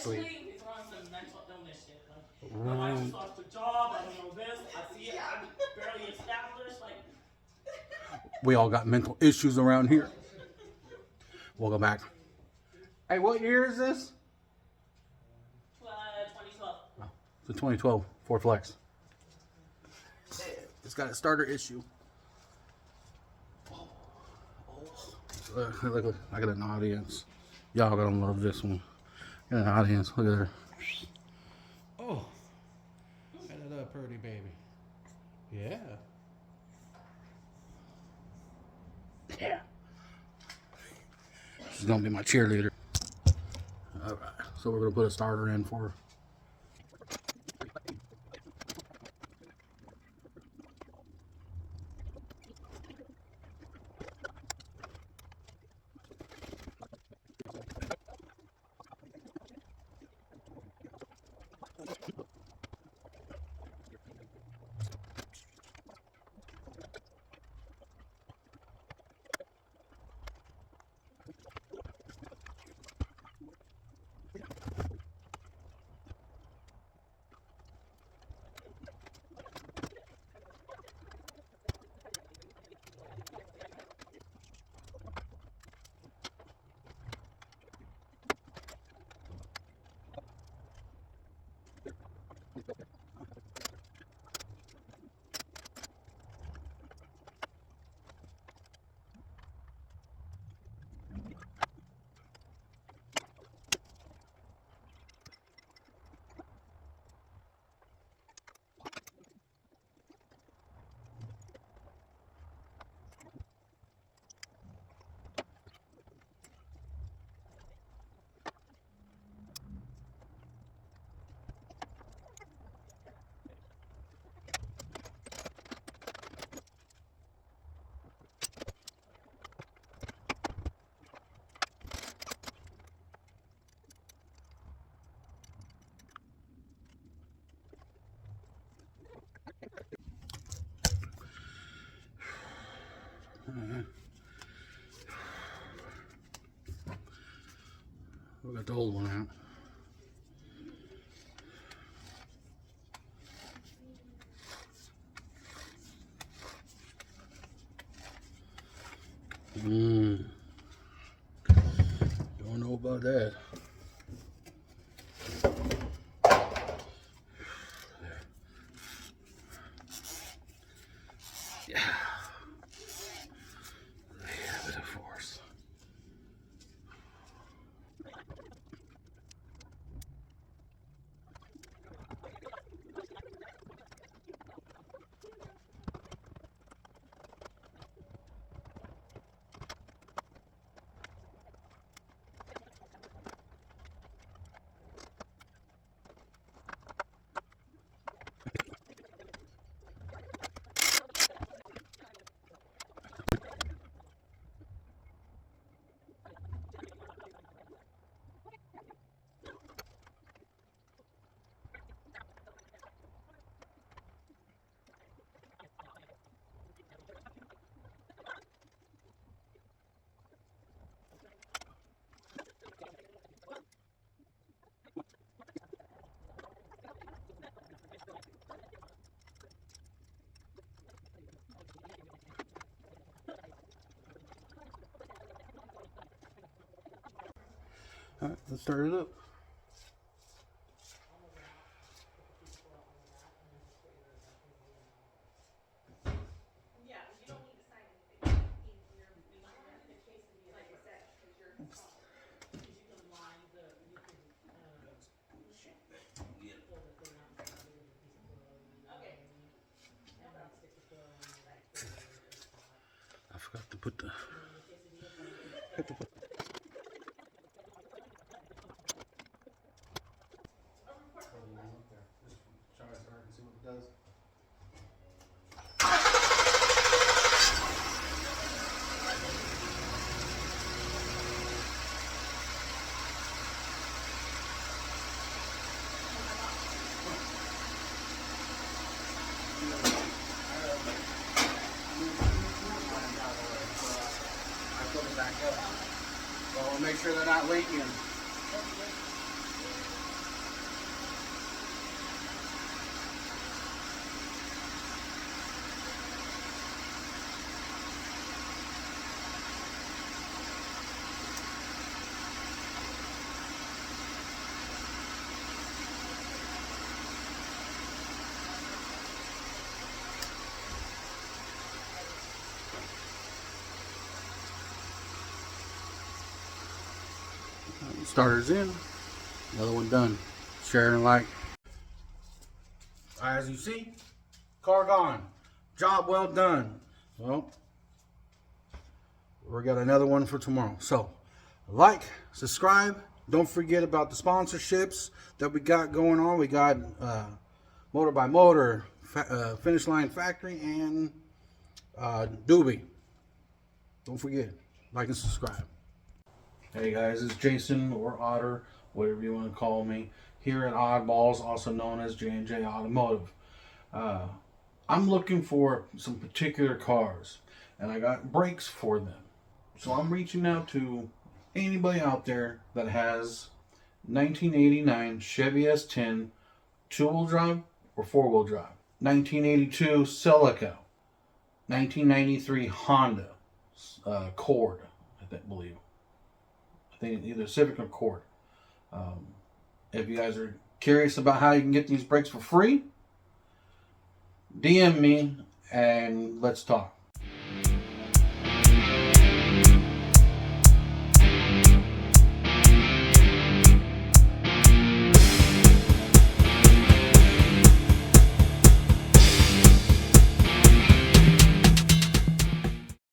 sleep. He's on some mental illness shit. Like, my wife just lost her job. I don't know this. I see it. I'm barely established. Like, we all got mental issues around here. We'll go back. Hey, what year is this? 2012. Oh, it's a 2012 Ford Flex. It's got a starter issue. Look, I got an audience. Y'all gonna love this one. Got an audience. Look at her. Oh, ain't that a pretty baby? Yeah. Yeah. She's gonna be my cheerleader. All right. So we're gonna put a starter in for her. We got the old one out. Don't know about that. Yeah. A bit of force. All right, let's start it up. I forgot to put the. Try to start and see what it does. I put it back up. So we'll make sure they're not leaking. Starter's in. Another one done. Share and like. As you see, car gone. Job well done. Well, we got another one for tomorrow. So, like, subscribe. Don't forget about the sponsorships that we got going on. We got Motor by Motor, Finish Line Factory, and Doobie. Don't forget, like and subscribe. Hey guys, it's Jason or Otter, whatever you want to call me, here at Oddballs, also known as J&J Automotive. I'm looking for some particular cars, and I got brakes for them. So I'm reaching out to anybody out there that has 1989 Chevy S10 two-wheel drive or four-wheel drive, 1982 Celica, 1993 Honda Accord, I believe. I think either Civic or Accord. If you guys are curious about how you can get these brakes for free, DM me and let's talk.